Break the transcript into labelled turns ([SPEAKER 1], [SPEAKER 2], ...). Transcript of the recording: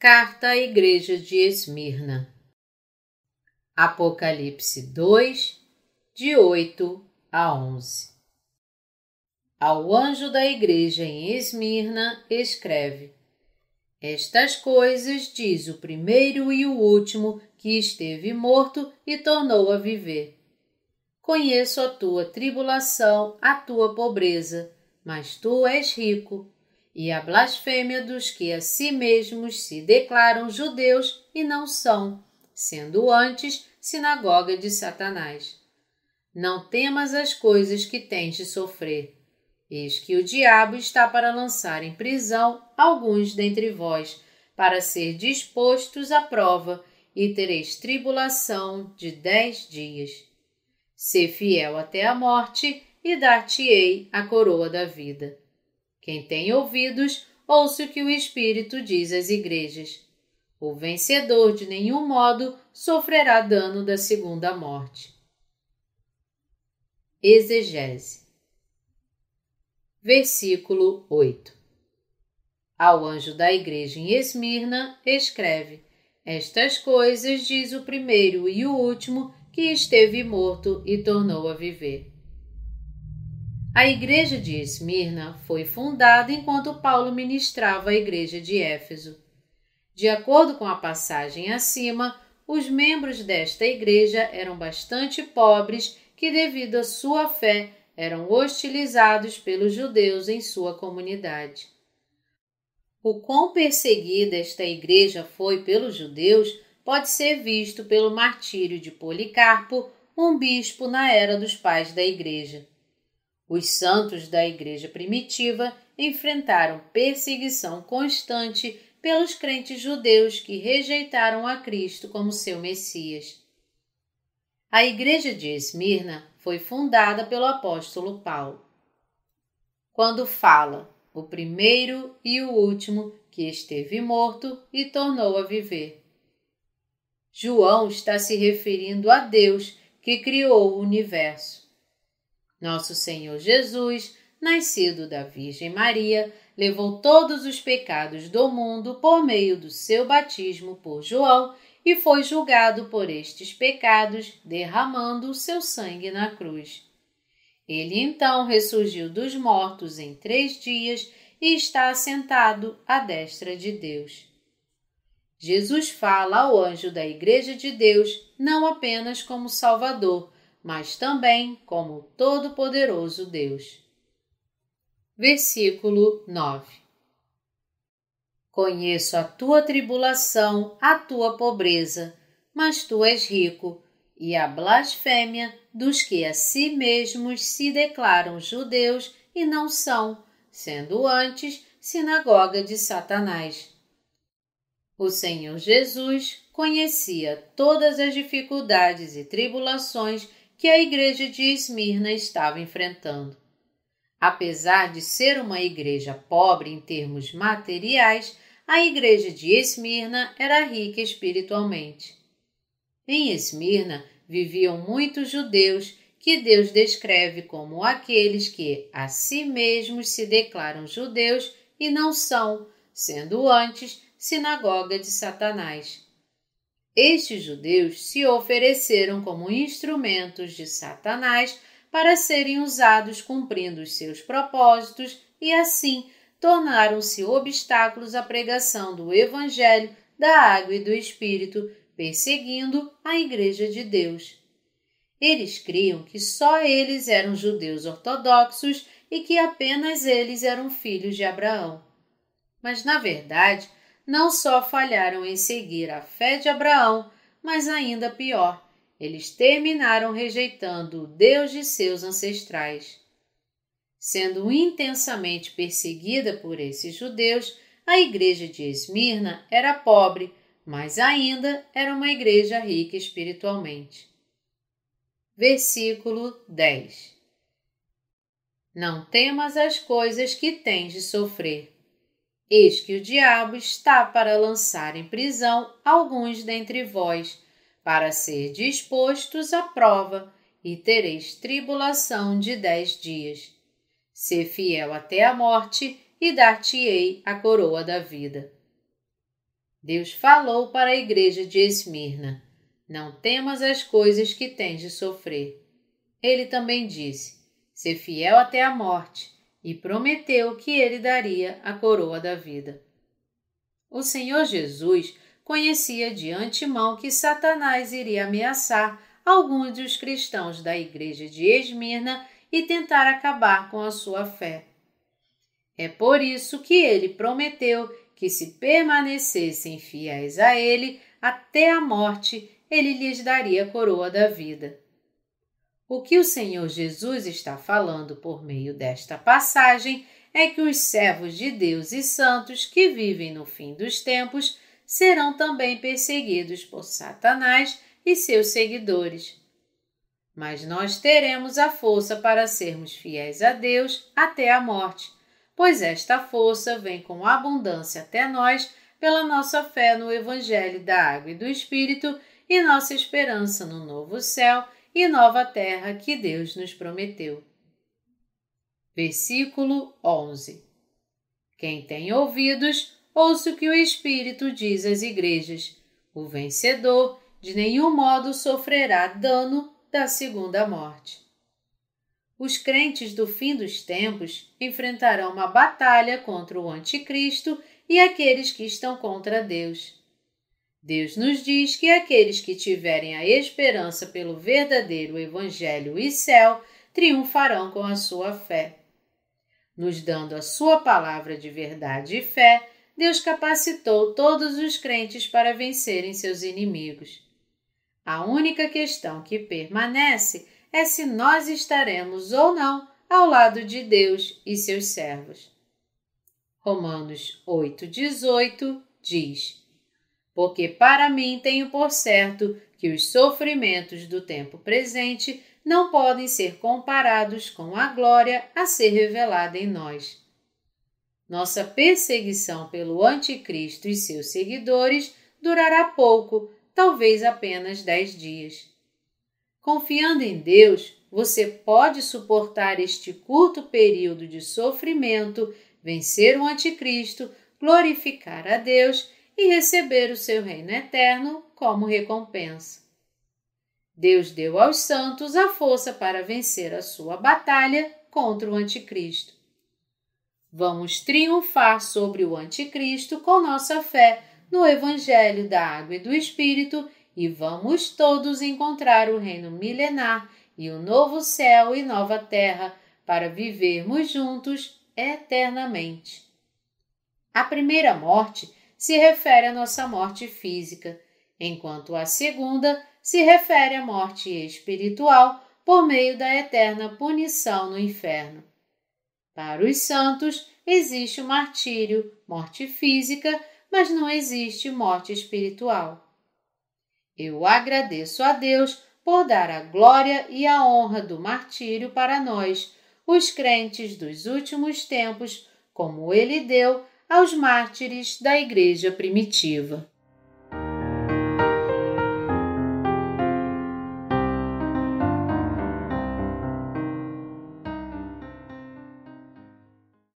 [SPEAKER 1] Carta à Igreja de Esmirna. Apocalipse 2, de 8 a 11. Ao anjo da igreja em Esmirna escreve: Estas coisas diz o primeiro e o último que esteve morto e tornou a viver. Conheço a tua tribulação, a tua pobreza, mas tu és rico, e a blasfêmia dos que a si mesmos se declaram judeus e não são, sendo antes sinagoga de Satanás. Não temas as coisas que tens de sofrer. Eis que o diabo está para lançar em prisão alguns dentre vós, para ser dispostos à prova, e tereis tribulação de 10 dias. Sê fiel até a morte, e dar-te-ei a coroa da vida. Quem tem ouvidos, ouça o que o Espírito diz às igrejas. O vencedor de nenhum modo sofrerá dano da segunda morte. Exegese. Versículo 8. Ao anjo da igreja em Esmirna escreve: Estas coisas diz o primeiro e o último que esteve morto e tornou a viver. A igreja de Esmirna foi fundada enquanto Paulo ministrava a igreja de Éfeso. De acordo com a passagem acima, os membros desta igreja eram bastante pobres que, devido à sua fé, eram hostilizados pelos judeus em sua comunidade. O quão perseguida esta igreja foi pelos judeus pode ser visto pelo martírio de Policarpo, um bispo na era dos pais da igreja. Os santos da igreja primitiva enfrentaram perseguição constante pelos crentes judeus que rejeitaram a Cristo como seu Messias. A igreja de Esmirna foi fundada pelo apóstolo Paulo. Quando fala, o primeiro e o último que esteve morto e tornou a viver. João está se referindo a Deus que criou o universo. Nosso Senhor Jesus, nascido da Virgem Maria, levou todos os pecados do mundo por meio do seu batismo por João e foi julgado por estes pecados, derramando o seu sangue na cruz. Ele então ressurgiu dos mortos em 3 dias e está assentado à destra de Deus. Jesus fala ao anjo da Igreja de Deus não apenas como Salvador, mas também como Todo-Poderoso Deus. Versículo 9. Conheço a tua tribulação, a tua pobreza, mas tu és rico, e a blasfêmia dos que a si mesmos se declaram judeus e não são, sendo antes sinagoga de Satanás. O Senhor Jesus conhecia todas as dificuldades e tribulações que a igreja de Esmirna estava enfrentando. Apesar de ser uma igreja pobre em termos materiais, a igreja de Esmirna era rica espiritualmente. Em Esmirna viviam muitos judeus que Deus descreve como aqueles que a si mesmos se declaram judeus e não são, sendo antes sinagoga de Satanás. Estes judeus se ofereceram como instrumentos de Satanás para serem usados cumprindo os seus propósitos e, assim, tornaram-se obstáculos à pregação do Evangelho da Água e do Espírito, perseguindo a Igreja de Deus. Eles criam que só eles eram judeus ortodoxos e que apenas eles eram filhos de Abraão. Mas, na verdade, não só falharam em seguir a fé de Abraão, mas ainda pior, eles terminaram rejeitando o Deus de seus ancestrais. Sendo intensamente perseguida por esses judeus, a igreja de Esmirna era pobre, mas ainda era uma igreja rica espiritualmente. Versículo 10. Não temas as coisas que tens de sofrer. Eis que o diabo está para lançar em prisão alguns dentre vós, para ser dispostos à prova, e tereis tribulação de 10 dias. Sê fiel até a morte, e dar-te-ei a coroa da vida. Deus falou para a igreja de Esmirna: não temas as coisas que tens de sofrer. Ele também disse: sê fiel até a morte, e prometeu que ele daria a coroa da vida. O Senhor Jesus conhecia de antemão que Satanás iria ameaçar alguns dos cristãos da igreja de Esmirna e tentar acabar com a sua fé. É por isso que ele prometeu que, se permanecessem fiéis a ele até a morte, ele lhes daria a coroa da vida. O que o Senhor Jesus está falando por meio desta passagem é que os servos de Deus e santos que vivem no fim dos tempos serão também perseguidos por Satanás e seus seguidores. Mas nós teremos a força para sermos fiéis a Deus até a morte, pois esta força vem com abundância até nós pela nossa fé no Evangelho da Água e do Espírito e nossa esperança no novo céu e nova terra que Deus nos prometeu. Versículo 11. Quem tem ouvidos, ouça o que o Espírito diz às igrejas. O vencedor de nenhum modo sofrerá dano da segunda morte. Os crentes do fim dos tempos enfrentarão uma batalha contra o anticristo e aqueles que estão contra Deus. Deus nos diz que aqueles que tiverem a esperança pelo verdadeiro Evangelho e céu triunfarão com a sua fé. Nos dando a sua palavra de verdade e fé, Deus capacitou todos os crentes para vencerem seus inimigos. A única questão que permanece é se nós estaremos ou não ao lado de Deus e seus servos. Romanos 8,18 diz: porque para mim tenho por certo que os sofrimentos do tempo presente não podem ser comparados com a glória a ser revelada em nós. Nossa perseguição pelo anticristo e seus seguidores durará pouco, talvez apenas 10 dias. Confiando em Deus, você pode suportar este curto período de sofrimento, vencer o anticristo, glorificar a Deus e receber o seu reino eterno como recompensa. Deus deu aos santos a força para vencer a sua batalha contra o anticristo. Vamos triunfar sobre o anticristo com nossa fé no Evangelho da Água e do Espírito e vamos todos encontrar o reino milenar e o novo céu e nova terra para vivermos juntos eternamente. A primeira morte se refere à nossa morte física, enquanto a segunda se refere à morte espiritual por meio da eterna punição no inferno. Para os santos, existe o martírio, morte física, mas não existe morte espiritual. Eu agradeço a Deus por dar a glória e a honra do martírio para nós, os crentes dos últimos tempos, como Ele deu aos mártires da Igreja primitiva.